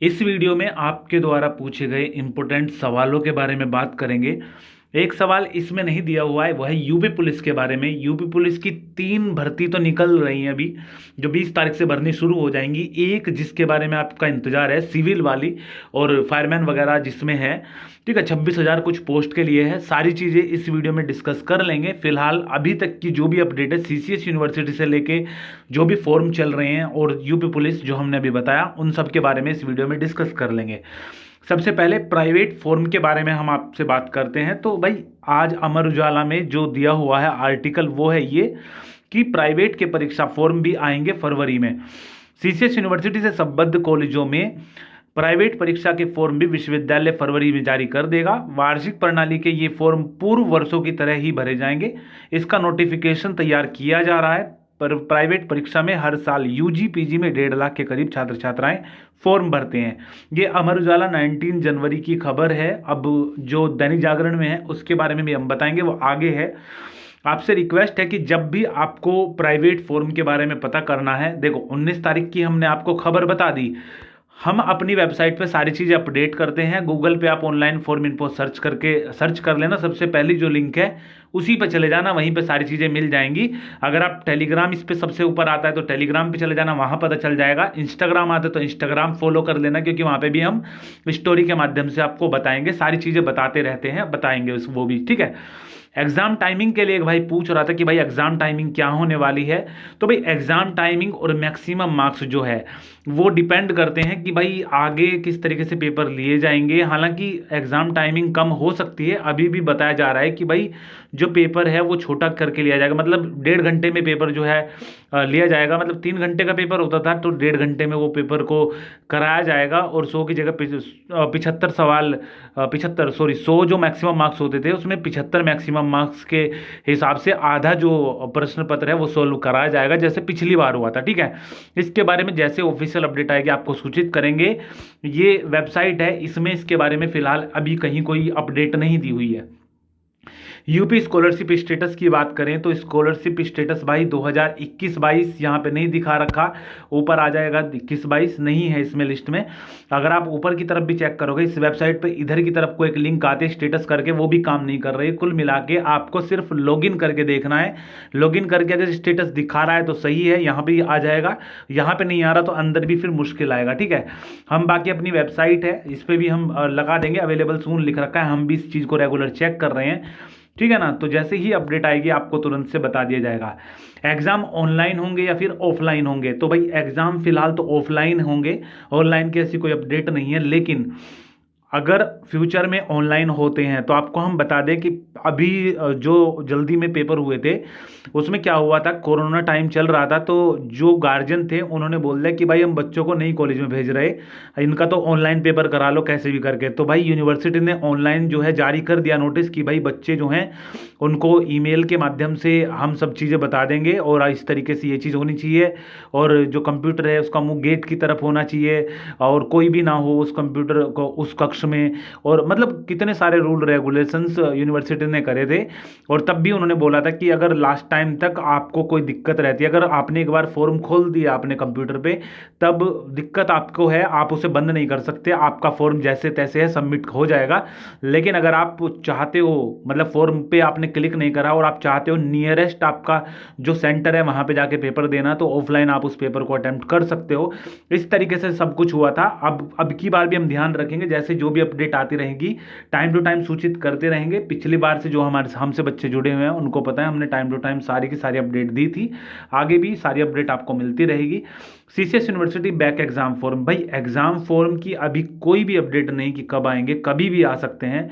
इस वीडियो में आपके द्वारा पूछे गए इंपोर्टेंट सवालों के बारे में बात करेंगे। एक सवाल इसमें नहीं दिया हुआ है, वह है यूपी पुलिस के बारे में। यूपी पुलिस की 3 भर्ती तो निकल रही हैं अभी, जो 20 तारीख से भरनी शुरू हो जाएंगी। एक जिसके बारे में आपका इंतजार है, सिविल वाली और फायरमैन वगैरह जिसमें है, ठीक है, 26,000 कुछ पोस्ट के लिए है। सारी चीज़ें इस वीडियो में डिस्कस कर लेंगे। फिलहाल अभी तक की जो भी अपडेट है, सीसीएस यूनिवर्सिटी से लेके जो भी फॉर्म चल रहे हैं और यूपी पुलिस जो हमने अभी बताया, उन सब के बारे में इस वीडियो में डिस्कस कर लेंगे। सबसे पहले प्राइवेट फॉर्म के बारे में हम आपसे बात करते हैं। तो भाई आज अमर उजाला में जो दिया हुआ है आर्टिकल वो है ये कि प्राइवेट के परीक्षा फॉर्म भी आएंगे फरवरी में। सीसीएस यूनिवर्सिटी से संबद्ध कॉलेजों में प्राइवेट परीक्षा के फॉर्म भी विश्वविद्यालय फरवरी में जारी कर देगा। वार्षिक प्रणाली के ये फॉर्म पूर्व वर्षों की तरह ही भरे जाएंगे। इसका नोटिफिकेशन तैयार किया जा रहा है। पर प्राइवेट परीक्षा में हर साल यूजी पीजी में 1.5 लाख के करीब छात्र छात्राएं फॉर्म भरते हैं। ये अमर उजाला 19 जनवरी की खबर है। अब जो दैनिक जागरण में है उसके बारे में भी हम बताएंगे, वो आगे है। आपसे रिक्वेस्ट है कि जब भी आपको प्राइवेट फॉर्म के बारे में पता करना है, देखो 19 तारीख की हमने आपको खबर बता दी। हम अपनी वेबसाइट पे सारी चीज़ें अपडेट करते हैं। गूगल पे आप ऑनलाइन फॉर्म इन्फो सर्च कर लेना, सबसे पहली जो लिंक है उसी पे चले जाना, वहीं पे सारी चीज़ें मिल जाएंगी। अगर आप टेलीग्राम इस पे सबसे ऊपर आता है तो टेलीग्राम पे चले जाना, वहाँ पता चल जाएगा। इंस्टाग्राम आता है तो इंस्टाग्राम फॉलो कर लेना, क्योंकि वहाँ पे भी हम स्टोरी के माध्यम से आपको बताएंगे, सारी चीज़ें बताते रहते हैं, बताएंगे वो भी, ठीक है। एग्जाम टाइमिंग के लिए एक भाई पूछ रहा था कि भाई एग्जाम टाइमिंग क्या होने वाली है। तो भाई एग्जाम टाइमिंग और मैक्सिमम मार्क्स जो है वो डिपेंड करते हैं कि भाई आगे किस तरीके से पेपर लिए जाएंगे। हालांकि एग्जाम टाइमिंग कम हो सकती है, अभी भी बताया जा रहा है कि भाई जो पेपर है वो छोटा करके लिया जाएगा। मतलब 1.5 घंटे में पेपर जो है लिया जाएगा। मतलब 3 घंटे का पेपर होता था तो 1.5 घंटे में वो पेपर को कराया जाएगा। और 100 की जगह 75 सवाल, 100 जो मैक्सिमम मार्क्स होते थे उसमें 75 मैक्सिमम मार्क्स के हिसाब से आधा जो प्रश्न पत्र है वो सोल्व कराया जाएगा, जैसे पिछली बार हुआ था, ठीक है। इसके बारे में जैसे ऑफिशियल अपडेट आएगी आपको सूचित करेंगे। ये वेबसाइट है, इसमें इसके बारे में फिलहाल अभी कहीं कोई अपडेट नहीं दी हुई है। यूपी स्कॉलरशिप स्टेटस की बात करें तो स्कॉलरशिप स्टेटस भाई 2021-22 यहाँ पे नहीं दिखा रखा, ऊपर आ जाएगा 21-22, नहीं है इसमें लिस्ट में। अगर आप ऊपर की तरफ भी चेक करोगे इस वेबसाइट पे, इधर की तरफ को एक लिंक आते हैं स्टेटस करके, वो भी काम नहीं कर रही। कुल मिला के आपको सिर्फ लॉगिन करके देखना है। लॉगिन करके अगर स्टेटस दिखा रहा है तो सही है, यहाँ भी आ जाएगा। यहाँ पे नहीं आ रहा तो अंदर भी फिर मुश्किल आएगा, ठीक है। हम बाकी अपनी वेबसाइट है इस पर भी हम लगा देंगे, अवेलेबल सून लिख रखा है, हम भी इस चीज़ को रेगुलर चेक कर रहे हैं, ठीक है ना। तो जैसे ही अपडेट आएगी आपको तुरंत से बता दिया जाएगा। एग्जाम ऑनलाइन होंगे या फिर ऑफलाइन होंगे, तो भाई एग्जाम फिलहाल तो ऑफलाइन होंगे, ऑनलाइन की ऐसी कोई अपडेट नहीं है। लेकिन अगर फ्यूचर में ऑनलाइन होते हैं तो आपको हम बता दें कि अभी जो जल्दी में पेपर हुए थे उसमें क्या हुआ था, कोरोना टाइम चल रहा था, तो जो गार्जियन थे उन्होंने बोल दिया कि भाई हम बच्चों को नहीं कॉलेज में भेज रहे, इनका तो ऑनलाइन पेपर करा लो कैसे भी करके। तो भाई यूनिवर्सिटी ने ऑनलाइन जो है जारी कर दिया नोटिस कि भाई बच्चे जो हैं उनको ईमेल के माध्यम से हम सब चीज़ें बता देंगे और इस तरीके से ये चीज़ होनी चाहिए। और जो कंप्यूटर है उसका मुंह गेट की तरफ होना चाहिए और कोई भी ना हो उस कंप्यूटर को उस कक्ष में। और मतलब कितने सारे रूल रेगुलेशंस यूनिवर्सिटी ने करे थे। और तब भी उन्होंने बोला था कि अगर लास्ट टाइम तक आपको कोई दिक्कत रहती है, अगर आपने एक बार फॉर्म खोल दिया अपने कंप्यूटर पे, तब दिक्कत आपको है, आप उसे बंद नहीं कर सकते, आपका फॉर्म जैसे तैसे है सबमिट हो जाएगा। लेकिन अगर आप चाहते हो, मतलब फॉर्म पे आपने क्लिक नहीं करा और आप चाहते हो नियरेस्ट आपका जो सेंटर है वहां पे जाके पेपर देना, तो ऑफलाइन आप उस पेपर को अटेम्प्ट कर सकते हो। इस तरीके से सब कुछ हुआ था। अब की बार भी हम ध्यान रखेंगे, जैसे जो भी अपडेट आती रहेगी टाइम टू टाइम सूचित करते रहेंगे। पिछली बार से जो हमारे हमसे बच्चे जुड़े हुए हैं उनको पता है, हमने टाइम टू टाइम सारी की सारी अपडेट दी थी, आगे भी सारी अपडेट आपको मिलती रहेगी। CCS university back exam form, भाई एग्जाम फॉर्म की अभी कोई भी अपडेट नहीं कि कब आएंगे, कभी भी आ सकते हैं।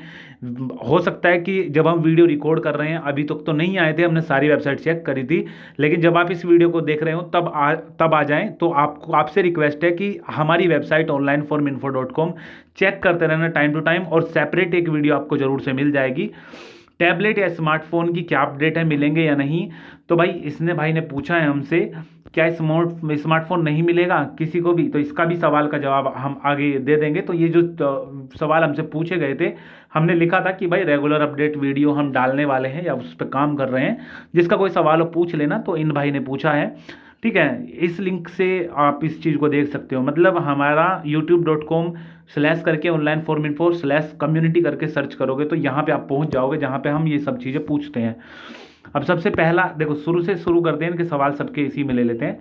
हो सकता है कि जब हम वीडियो रिकॉर्ड कर रहे हैं अभी तक तो नहीं आए थे, हमने सारी वेबसाइट चेक करी थी, लेकिन जब आप इस वीडियो को देख रहे हो तब आ जाएं। तो आपसे रिक्वेस्ट है कि हमारी वेबसाइट onlineforminfo.com चेक करते रहना टाइम टू टाइम, और सेपरेट एक वीडियो आपको जरूर से मिल जाएगी। टैबलेट या स्मार्टफोन की क्या अपडेट है, मिलेंगे या नहीं। तो भाई इसने भाई ने पूछा है हमसे क्या स्मार्टफोन नहीं मिलेगा किसी को भी, तो इसका भी सवाल का जवाब हम आगे दे देंगे। तो ये जो सवाल हमसे पूछे गए थे, हमने लिखा था कि भाई रेगुलर अपडेट वीडियो हम डालने वाले हैं या उस पर काम कर रहे हैं, जिसका कोई सवाल हो पूछ लेना। तो इन भाई ने पूछा है ठीक है, इस लिंक से आप इस चीज़ को देख सकते हो। मतलब हमारा youtube.com/ करके ऑनलाइन फॉर्म इन्फो /community करके सर्च करोगे तो यहाँ पे आप पहुँच जाओगे, जहाँ पे हम ये सब चीज़ें पूछते हैं। अब सबसे पहला देखो, शुरू से शुरू करते हैं, इनके सवाल सबके इसी में ले लेते हैं।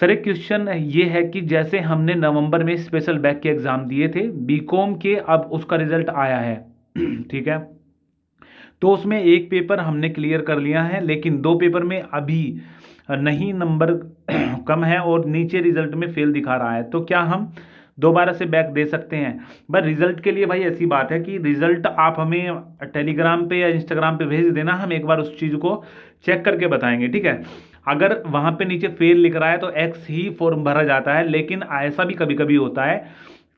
सर एक क्वेश्चन ये है कि जैसे हमने नवंबर में स्पेशल बैक के एग्ज़ाम दिए थे बीकॉम के, अब उसका रिजल्ट आया है ठीक है, तो उसमें एक पेपर हमने क्लियर कर लिया है, लेकिन 2 पेपर में अभी नहीं नंबर कम है और नीचे रिजल्ट में फेल दिखा रहा है, तो क्या हम दोबारा से बैक दे सकते हैं? बस रिजल्ट के लिए भाई ऐसी बात है कि रिजल्ट आप हमें टेलीग्राम पे या इंस्टाग्राम पे भेज देना, हम एक बार उस चीज़ को चेक करके बताएंगे, ठीक है। अगर वहाँ पे नीचे फेल लिख रहा है तो एक्स ही फॉर्म भरा जाता है, लेकिन ऐसा भी कभी कभी होता है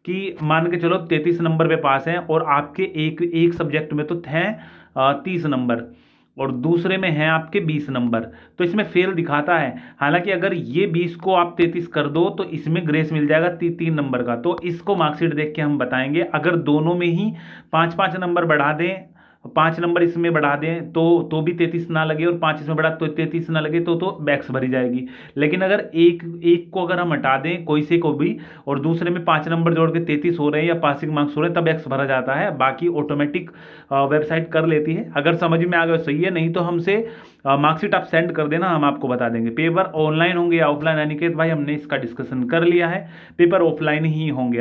कि मान के चलो 33 नंबर पे पास हैं और आपके एक एक सब्जेक्ट में तो हैं 30 नंबर और दूसरे में हैं आपके 20 नंबर, तो इसमें फेल दिखाता है। हालांकि अगर ये 20 को आप 33 कर दो तो इसमें ग्रेस मिल जाएगा 3 नंबर का, तो इसको मार्कशीट देख के हम बताएंगे। अगर दोनों में ही 5-5 नंबर बढ़ा दें, 5 नंबर इसमें बढ़ा दें तो भी 33 ना लगे और 5 इसमें बढ़ा तो 33 ना लगे तो बैक्स भरी जाएगी। लेकिन अगर एक एक को अगर हम हटा दें कोई से को भी और दूसरे में 5 नंबर जोड़ के 33 हो रहे हैं या पासिंग मार्क्स हो रहे हैं तब एक्स भरा जाता है, बाकी ऑटोमेटिक वेबसाइट कर लेती है। अगर समझ में आ गया सही है, नहीं तो हमसे मार्कशीट आप सेंड कर देना, हम आपको बता देंगे। पेपर ऑनलाइन होंगे या ऑफलाइन, अनिकेत भाई हमने इसका डिस्कशन कर लिया है, पेपर ऑफलाइन ही होंगे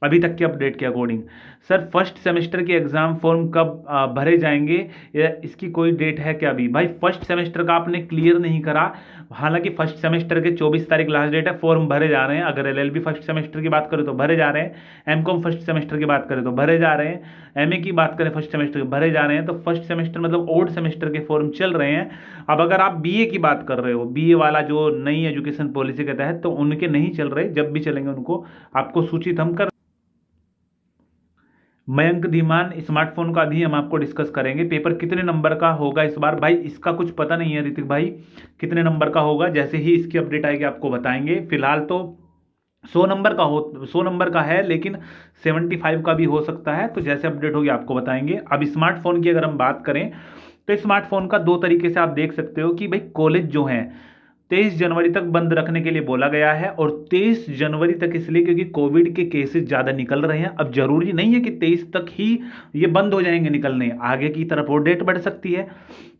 अभी तक के अपडेट के अकॉर्डिंग। सर फर्स्ट सेमेस्टर के एग्जाम फॉर्म कब भरे जाएंगे या इसकी कोई डेट है क्या? अभी भाई फर्स्ट सेमेस्टर का आपने क्लियर नहीं करा, हालांकि फर्स्ट सेमेस्टर के 24 तारीख लास्ट डेट है, फॉर्म भरे जा रहे हैं। अगर एलएलबी फर्स्ट सेमेस्टर की बात करें तो भरे जा रहे हैं, एमकॉम फर्स्ट सेमेस्टर की बात करें तो भरे जा रहे हैं, एमए की बात करें फर्स्ट सेमेस्टर के भरे जा रहे हैं। तो फर्स्ट सेमेस्टर मतलब ओल्ड सेमेस्टर के फॉर्म चल रहे हैं। अब अगर आप बीए की बात कर रहे हो, बीए वाला जो नई एजुकेशन पॉलिसी के तहत, तो उनके नहीं चल रहे, जब भी चलेंगे उनको आपको सूचित हम कर। मयंक धीमान स्मार्टफोन का भी हम आपको डिस्कस करेंगे। पेपर कितने नंबर का होगा इस बार? भाई इसका कुछ पता नहीं है ऋतिक भाई, कितने नंबर का होगा, जैसे ही इसकी अपडेट आएगी आपको बताएंगे। फिलहाल तो 100 नंबर का 100 नंबर का है, लेकिन 75 का भी हो सकता है, तो जैसे अपडेट होगी आपको बताएंगे। अब स्मार्टफोन की अगर हम बात करें तो स्मार्टफोन का 2 तरीके से आप देख सकते हो कि भाई कॉलेज जो है 23 जनवरी तक बंद रखने के लिए बोला गया है, और 23 जनवरी तक इसलिए क्योंकि कोविड के केसेस ज़्यादा निकल रहे हैं। अब जरूरी नहीं है कि 23 तक ही ये बंद हो जाएंगे निकलने, आगे की तरफ और डेट बढ़ सकती है।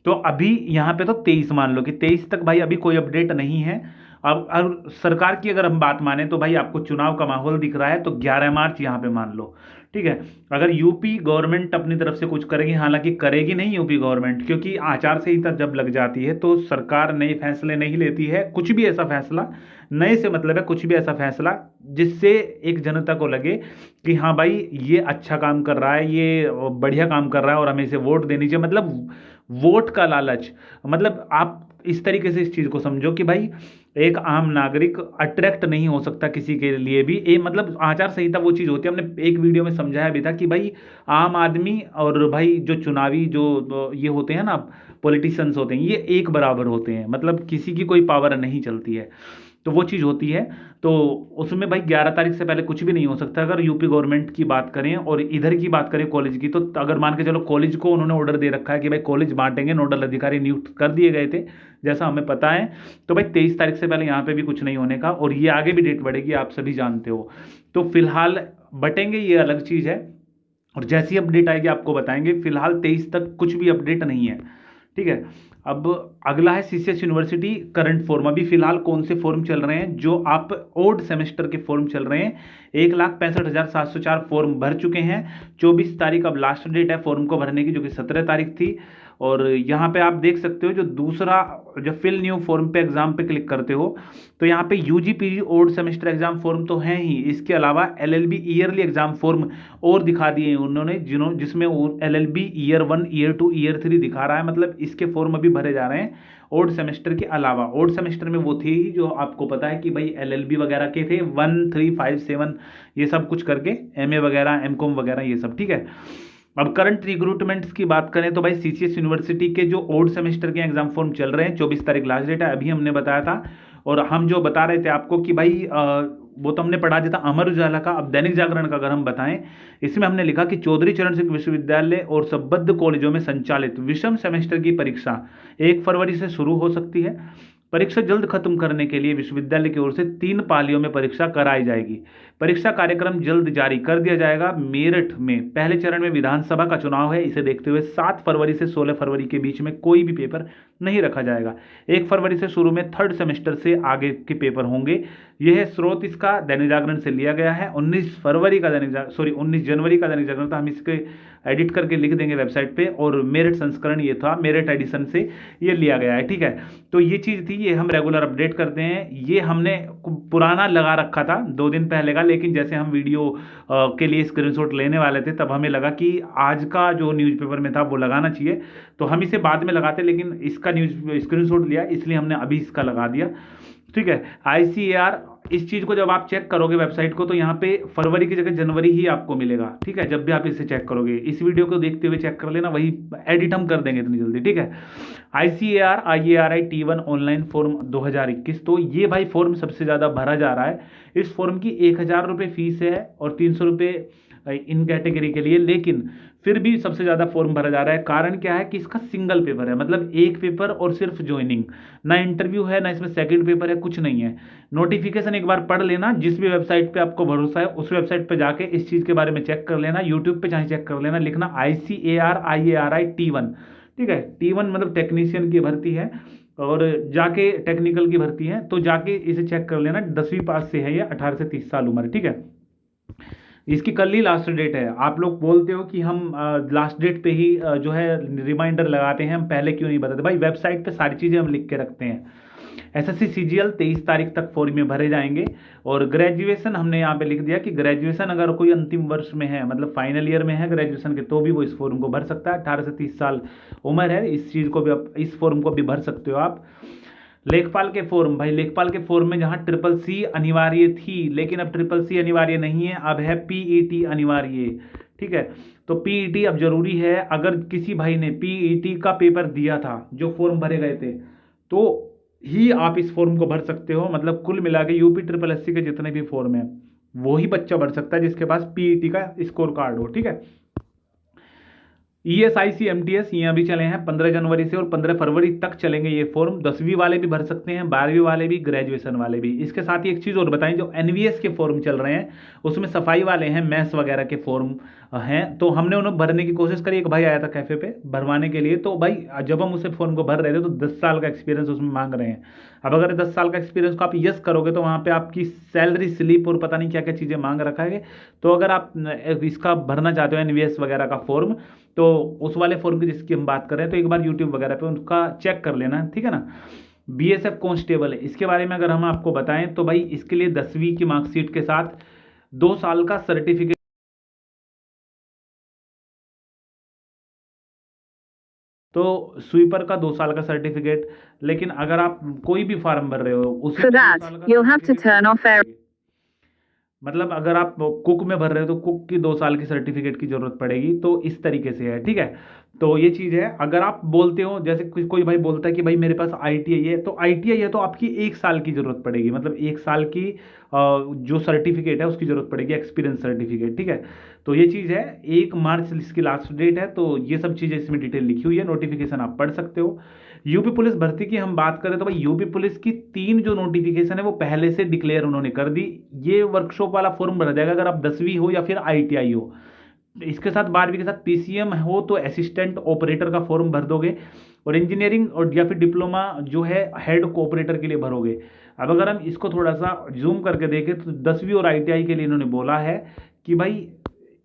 तो अभी यहाँ पे तो 23 मान लो कि 23 तक भाई अभी कोई अपडेट नहीं है। अब सरकार की अगर हम बात माने तो भाई आपको चुनाव का माहौल दिख रहा है, तो 11 मार्च यहाँ पे मान लो, ठीक है। अगर यूपी गवर्नमेंट अपनी तरफ से कुछ करेगी, हालांकि करेगी नहीं यूपी गवर्नमेंट, क्योंकि आचार संहिता जब लग जाती है तो सरकार नए फैसले नहीं लेती है। कुछ भी ऐसा फैसला, नए से मतलब है कुछ भी ऐसा फैसला जिससे एक जनता को लगे कि हाँ भाई ये अच्छा काम कर रहा है, ये बढ़िया काम कर रहा है और हमें इसे वोट देनी चाहिए। मतलब वोट का लालच, मतलब आप इस तरीके से इस चीज़ को समझो कि भाई एक आम नागरिक अट्रैक्ट नहीं हो सकता किसी के लिए भी। ये मतलब आचार संहिता वो चीज़ होती है, हमने एक वीडियो में समझाया भी था कि भाई आम आदमी और भाई जो चुनावी जो ये होते हैं ना पॉलिटिशियंस होते हैं, ये एक बराबर होते हैं, मतलब किसी की कोई पावर नहीं चलती है, तो वो चीज़ होती है। तो उसमें भाई 11 तारीख से पहले कुछ भी नहीं हो सकता। अगर यूपी गवर्नमेंट की बात करें और इधर की बात करें कॉलेज की, तो अगर मान के चलो कॉलेज को उन्होंने ऑर्डर दे रखा है कि भाई कॉलेज बांटेंगे, नोडल अधिकारी नियुक्त कर दिए गए थे जैसा हमें पता है, तो भाई 23 तारीख से पहले यहाँ पे भी कुछ नहीं होने का, और ये आगे भी डेट बढ़ेगी, आप सभी जानते हो। तो फिलहाल बटेंगे ये अलग चीज़ है, और जैसी अपडेट आएगी आपको बताएंगे। फिलहाल 23 तक कुछ भी अपडेट नहीं है, ठीक है। अब अगला है सीसीएस यूनिवर्सिटी करंट फॉर्म। अभी फिलहाल कौन से फॉर्म चल रहे हैं? जो आप ओल्ड सेमेस्टर के फॉर्म चल रहे हैं, 1,65,704 फॉर्म भर चुके हैं। 24 तारीख अब लास्ट डेट है फॉर्म को भरने की, जो कि 17 तारीख थी। और यहाँ पे आप देख सकते हो जो दूसरा, जब फिल न्यू फॉर्म पे एग्जाम पे क्लिक करते हो तो यहाँ पे UG PG old semester exam form तो हैं ही, इसके अलावा एलएलबी ईयरली एग्जाम फॉर्म और दिखा दिए उन्होंने, जिसमें एलएलबी ईयर 1 ईयर 2 ईयर 3 दिखा रहा है। मतलब इसके फॉर्म अभी भरे जा रहे हैं ओल्ड सेमेस्टर के अलावा। ओल्ड सेमेस्टर में वो थे ही जो आपको पता है कि भाई एलएलबी वगैरह के थे 1 3 5 7 ये सब कुछ करके, एमए वगैरह एमकॉम वगैरह ये सब, ठीक है। अब करंट रिक्रूटमेंट्स की बात करें तो भाई सीसीएस यूनिवर्सिटी के जो ओल्ड सेमेस्टर के एग्जाम फॉर्म चल रहे हैं, 24 तारीख लास्ट डेट है, अभी हमने बताया था। और हम जो बता रहे थे आपको कि भाई वो तो हमने पढ़ा दिया था अमर उजाला का। अब दैनिक जागरण का अगर हम बताएं, इसमें हमने लिखा कि चौधरी चरण सिंह विश्वविद्यालय और संबद्ध कॉलेजों में संचालित विषम सेमेस्टर की परीक्षा 1 फरवरी से शुरू हो सकती है। परीक्षा जल्द खत्म करने के लिए विश्वविद्यालय की ओर से 3 पालियों में परीक्षा कराई जाएगी। परीक्षा कार्यक्रम जल्द जारी कर दिया जाएगा। मेरठ में पहले चरण में विधानसभा का चुनाव है, इसे देखते हुए 7 फरवरी से 16 फरवरी के बीच में कोई भी पेपर नहीं रखा जाएगा। 1 फरवरी से शुरू में थर्ड सेमेस्टर से आगे के पेपर होंगे। यह स्रोत इसका दैनिक जागरण से लिया गया है। 19 जनवरी का दैनिक जागरण था, हम इसके एडिट करके लिख देंगे वेबसाइट पे, और मेरिट संस्करण ये था, मेरिट एडिशन से ये लिया गया है, ठीक है। तो ये चीज़ थी, ये हम रेगुलर अपडेट करते हैं। ये हमने पुराना लगा रखा था 2 दिन पहले का, लेकिन जैसे हम वीडियो के लिए स्क्रीनशॉट लेने वाले थे तब हमें लगा कि आज का जो न्यूज़पेपर में था वो लगाना चाहिए, तो हम इसे बाद में लगाते, लेकिन इसका न्यूज़ स्क्रीनशॉट लिया इसलिए हमने अभी इसका लगा दिया, ठीक है। ICAR, इस चीज़ को जब आप चेक करोगे वेबसाइट को, तो यहाँ पे फरवरी की जगह जनवरी ही आपको मिलेगा, ठीक है। जब भी आप इसे चेक करोगे, इस वीडियो को देखते हुए चेक कर लेना, वही एडिट हम कर देंगे इतनी जल्दी, ठीक है। ICAR IARI T1 online form 2021, तो ये भाई फॉर्म सबसे ज़्यादा भरा जा रहा है। इस फॉर्म की 1000 रुपये फीस है और 300 रुपये इन कैटेगरी के लिए, लेकिन फिर भी सबसे ज़्यादा फॉर्म भरा जा रहा है। कारण क्या है कि इसका सिंगल पेपर है, मतलब एक पेपर और सिर्फ ज्वाइनिंग, ना इंटरव्यू है, ना इसमें सेकंड पेपर है, कुछ नहीं है। नोटिफिकेशन एक बार पढ़ लेना, जिस भी वेबसाइट पे आपको भरोसा है उस वेबसाइट पे जाके इस चीज़ के बारे में चेक कर लेना, यूट्यूब पे चाहे चेक कर लेना, लिखना ICAR IARI T1, ठीक है। T1 मतलब टेक्नीशियन की भर्ती है, और जाके टेक्निकल की भर्ती है, तो जाके इसे चेक कर लेना। 10वीं पास से है ये, 18 से 30 साल उम्र, ठीक है। इसकी कल ही लास्ट डेट है। आप लोग बोलते हो कि हम लास्ट डेट पे ही जो है रिमाइंडर लगाते हैं, हम पहले क्यों नहीं बताते? भाई वेबसाइट पे सारी चीज़ें हम लिख के रखते हैं। SSC CGL 23 तारीख तक फॉर्म में भरे जाएंगे। और ग्रेजुएशन हमने यहाँ पे लिख दिया कि ग्रेजुएशन अगर कोई अंतिम वर्ष में है, मतलब फाइनल ईयर में है ग्रेजुएशन के, तो भी वो इस फॉर्म को भर सकता है। 18 से 30 साल उम्र है, इस चीज़ को भी आप, इस फॉर्म को भी भर सकते हो आप। लेखपाल के फॉर्म, भाई लेखपाल के फॉर्म में जहां CCC अनिवार्य थी, लेकिन अब CCC अनिवार्य नहीं है, अब है PET अनिवार्य, ठीक है। तो PET अब जरूरी है। अगर किसी भाई ने PET का पेपर दिया था, जो फॉर्म भरे गए थे, तो ही आप इस फॉर्म को भर सकते हो। मतलब कुल मिला के UPSSC के जितने भी फॉर्म है वो ही बच्चा भर सकता है जिसके पास PET का स्कोर कार्ड हो, ठीक है। ESIC MTS ये अभी चले हैं 15 जनवरी से, और 15 फरवरी तक चलेंगे ये फॉर्म। 10वीं वाले भी भर सकते हैं, 12वीं वाले भी, ग्रेजुएशन वाले भी। इसके साथ ही एक चीज़ और बताएं, जो NVS के फॉर्म चल रहे हैं उसमें सफाई वाले हैं, मैथ्स वगैरह के फॉर्म हैं, तो हमने उन्हें भरने की कोशिश करी। एक भाई आया था कैफे पे भरवाने के लिए, तो भाई जब हम उसे फॉर्म को भर रहे थे तो 10 साल का एक्सपीरियंस उसमें मांग रहे हैं। अब अगर 10 साल का एक्सपीरियंस को आप यस करोगे तो वहाँ पे आपकी सैलरी स्लिप और पता नहीं क्या क्या चीज़ें मांग रखा है। तो अगर आप इसका भरना चाहते हो NVS वगैरह का फॉर्म, तो उस वाले फॉर्म की जिसकी हम बात कर रहे हैं, तो एक बार यूट्यूब वगैरह पे उनका चेक कर लेना, ठीक है ना। BSF कांस्टेबल है, इसके बारे में अगर हम आपको बताएं तो भाई इसके लिए 10वीं की मार्कशीट के साथ 2 साल का सर्टिफिकेट, तो स्वीपर का 2 साल का सर्टिफिकेट। लेकिन अगर आप कोई भी फॉर्म भर रहे हो उसी For में 2 that, साल का you'll have to certificate turn off air. मतलब अगर आप कुक में भर रहे हो तो कुक की 2 साल की सर्टिफिकेट की जरूरत पड़ेगी। तो इस तरीके से है, ठीक है। तो ये चीज़ है। अगर आप बोलते हो, जैसे कोई भाई बोलता है कि भाई मेरे पास ITI है, तो ITI है तो आपकी 1 साल की जरूरत पड़ेगी, मतलब 1 साल की जो सर्टिफिकेट है उसकी जरूरत पड़ेगी, एक्सपीरियंस सर्टिफिकेट, ठीक है। तो ये चीज़ है। 1 मार्च इसकी लास्ट डेट है, तो ये सब चीज़ें इसमें डिटेल लिखी हुई है, नोटिफिकेशन आप पढ़ सकते हो। यूपी पुलिस भर्ती की हम बात करें तो भाई यूपी पुलिस की 3 जो नोटिफिकेशन है वो पहले से डिक्लेयर उन्होंने कर दी। ये वर्कशॉप वाला फॉर्म भरा जाएगा अगर आप 10वीं हो या फिर ITI हो। इसके साथ 12वीं के साथ PCM हो तो असिस्टेंट ऑपरेटर का फॉर्म भर दोगे, और इंजीनियरिंग और या फिर डिप्लोमा जो है हेड कोऑपरेटर के लिए भरोगे। अब अगर हम इसको थोड़ा सा जूम करके देखें तो 10वीं और ITI के लिए इन्होंने बोला है कि भाई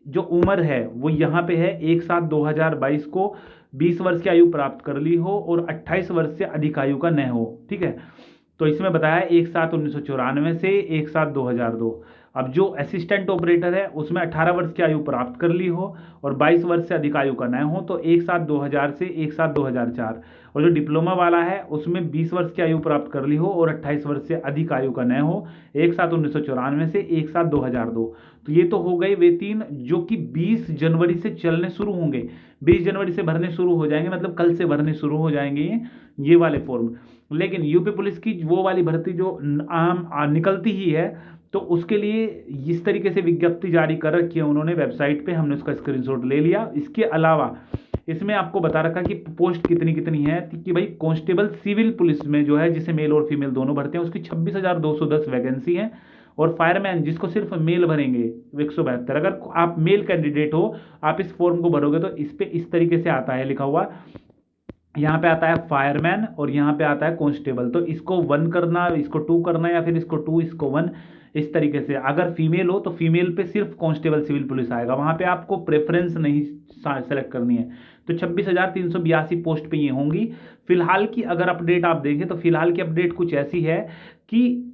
जो उम्र है वो यहाँ पे है 1/7/2022 को 20 वर्ष की आयु प्राप्त कर ली हो और 28 वर्ष से अधिक आयु का न हो, ठीक है। तो इसमें बताया 1/7/1994 से 1/7/2002। अब जो असिस्टेंट ऑपरेटर है उसमें 18 वर्ष की आयु प्राप्त कर ली हो और 22 वर्ष से अधिक आयु का न हो तो 1/7/2000 से 1/7/2004। और जो डिप्लोमा वाला है उसमें 20 वर्ष की आयु प्राप्त कर ली हो और 28 वर्ष से अधिक आयु का न हो 1/7/1994 से 1/7/2002। तो ये तो हो गए वे 3 जो कि 20 जनवरी से चलने शुरू होंगे, 20 जनवरी से भरने शुरू हो जाएंगे, मतलब कल से भरने शुरू हो जाएंगे ये वाले फॉर्म। लेकिन यूपी पुलिस की वो वाली भर्ती जो आम निकलती ही है, तो उसके लिए इस तरीके से विज्ञप्ति जारी कर रखी है उन्होंने वेबसाइट पे, हमने उसका स्क्रीनशॉट ले लिया। इसके अलावा इसमें आपको बता रखा कि पोस्ट कितनी कितनी है कि भाई कांस्टेबल सिविल पुलिस में जो है, जिसे मेल और फीमेल दोनों भरते हैं, उसकी 26,210 वैकेंसी है। और फायरमैन जिसको सिर्फ मेल भरेंगे 172। अगर आप मेल कैंडिडेट हो, आप इस फॉर्म को भरोगे तो इस पे इस तरीके से आता है लिखा हुआ, यहाँ पे आता है फायरमैन और यहाँ पे आता है कांस्टेबल। तो इसको 1 करना, इसको 2 करना, या फिर इसको 2 इसको 1, इस तरीके से। अगर फीमेल हो तो फीमेल पे सिर्फ कांस्टेबल सिविल पुलिस आएगा, वहां पे आपको प्रेफरेंस नहीं सेलेक्ट करनी है। तो 26,382 पोस्ट पे ये होंगी। फिलहाल की अगर अपडेट आप देखें तो फिलहाल की अपडेट कुछ ऐसी है कि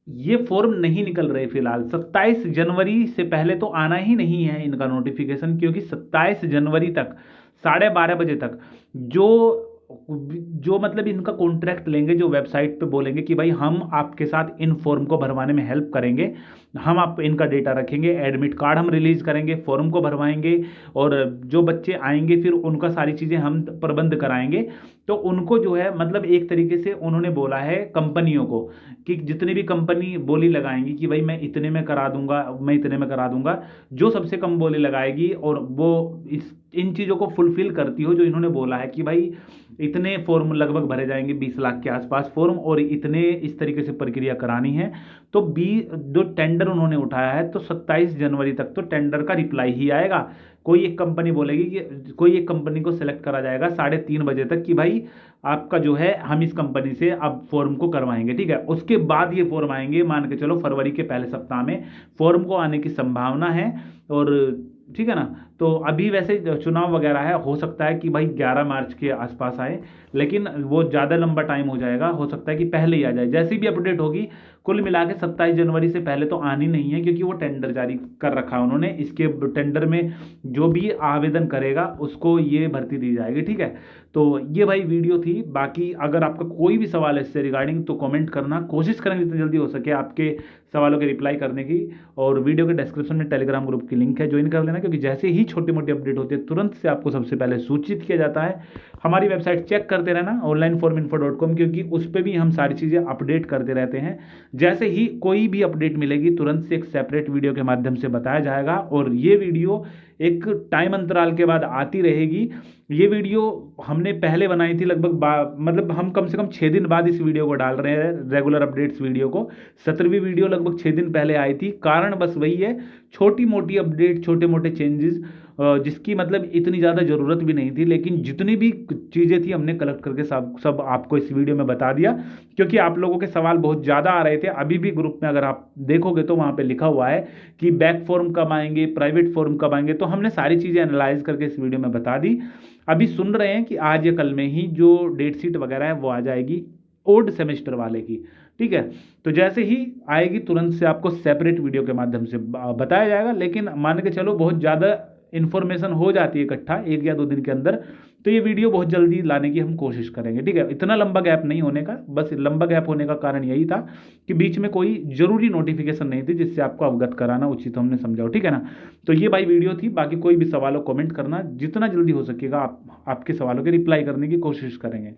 ये फॉर्म नहीं निकल रहे फिलहाल। 27 जनवरी से पहले तो आना ही नहीं है इनका नोटिफिकेशन, क्योंकि 27 जनवरी तक 12:30 बजे तक जो मतलब इनका कॉन्ट्रैक्ट लेंगे, जो वेबसाइट पे बोलेंगे कि भाई हम आपके साथ इन फॉर्म को भरवाने में हेल्प करेंगे, हम आप इनका डेटा रखेंगे, एडमिट कार्ड हम रिलीज करेंगे, फॉर्म को भरवाएंगे, और जो बच्चे आएंगे फिर उनका सारी चीज़ें हम प्रबंध कराएंगे। तो उनको जो है मतलब एक तरीके से उन्होंने बोला है कंपनियों को कि जितनी भी कंपनी बोली लगाएंगी कि भाई मैं इतने में करा दूंगा, मैं इतने में करा दूंगा, जो सबसे कम बोली लगाएगी और वो इन चीज़ों को फुलफिल करती हो, जो इन्होंने बोला है कि भाई इतने फॉर्म लगभग भरे जाएंगे 20 लाख के आसपास फॉर्म, और इतने इस तरीके से प्रक्रिया करानी है। तो जो टेंडर उन्होंने उठाया है, तो 27 जनवरी तक तो टेंडर का रिप्लाई ही आएगा। कोई एक कंपनी बोलेगी कि कोई एक कंपनी को सिलेक्ट करा जाएगा 3:30 बजे तक कि भाई आपका जो है हम इस कंपनी से अब फॉर्म को करवाएंगे, ठीक है। उसके बाद ये फॉर्म आएंगे, मान के चलो फरवरी के पहले सप्ताह में फॉर्म को आने की संभावना है। और ठीक है ना। तो अभी वैसे चुनाव वगैरह है, हो सकता है कि भाई 11 मार्च के आसपास आए, लेकिन वो ज़्यादा लंबा टाइम हो जाएगा, हो सकता है कि पहले ही आ जाए। जैसी भी अपडेट होगी, कुल मिला के 27 जनवरी से पहले तो आनी नहीं है, क्योंकि वो टेंडर जारी कर रखा है उन्होंने। इसके टेंडर में जो भी आवेदन करेगा उसको ये भर्ती दी जाएगी, ठीक है। तो ये भाई वीडियो थी। बाकी अगर आपका कोई भी सवाल है इससे रिगार्डिंग तो कमेंट करना, कोशिश करेंगे जितनी जल्दी हो सके आपके सवालों के रिप्लाई करने की। और वीडियो के डिस्क्रिप्शन में टेलीग्राम ग्रुप की लिंक है, ज्वाइन कर लेना, क्योंकि जैसे ही छोटी मोटी अपडेट होती है तुरंत से आपको सबसे पहले सूचित किया जाता है। हमारी वेबसाइट चेक करते रहना onlineforminfo.com, क्योंकि उस पर भी हम सारी चीज़ें अपडेट करते रहते हैं। जैसे ही कोई भी अपडेट मिलेगी तुरंत से एक सेपरेट वीडियो के माध्यम से बताया जाएगा, और ये वीडियो एक टाइम अंतराल के बाद आती रहेगी। ये वीडियो हमने पहले बनाई थी लगभग मतलब हम कम से कम 6 दिन बाद इस वीडियो को डाल रहे हैं, रेगुलर अपडेट्स वीडियो को। 17वीं वीडियो लगभग 6 दिन पहले आई थी। कारण बस वही है, छोटी मोटी अपडेट, छोटे मोटे चेंजेस, जिसकी मतलब इतनी ज़्यादा ज़रूरत भी नहीं थी, लेकिन जितनी भी चीज़ें थी हमने कलेक्ट करके सब आपको इस वीडियो में बता दिया, क्योंकि आप लोगों के सवाल बहुत ज़्यादा आ रहे थे। अभी भी ग्रुप में अगर आप देखोगे तो वहाँ पे लिखा हुआ है कि बैक फॉर्म कब आएंगे, प्राइवेट फॉर्म कब आएंगे, तो हमने सारी चीज़ें एनालाइज करके इस वीडियो में बता दी। अभी सुन रहे हैं कि आज या कल में ही जो डेट शीट वगैरह है वो आ जाएगी ओल्ड सेमेस्टर वाले की, ठीक है। तो जैसे ही आएगी तुरंत से आपको सेपरेट वीडियो के माध्यम से बताया जाएगा। लेकिन मान के चलो बहुत ज़्यादा इन्फॉर्मेशन हो जाती है इकट्ठा 1 या 2 दिन के अंदर, तो ये वीडियो बहुत जल्दी लाने की हम कोशिश करेंगे, ठीक है। इतना लंबा गैप नहीं होने का, बस लंबा गैप होने का कारण यही था कि बीच में कोई जरूरी नोटिफिकेशन नहीं थी जिससे आपको अवगत कराना उचित हमने समझाओ, ठीक है ना। तो ये भाई वीडियो थी। बाकी कोई भी सवाल हो कमेंट करना, जितना जल्दी हो सकेगा आपके सवालों के रिप्लाई करने की कोशिश करेंगे।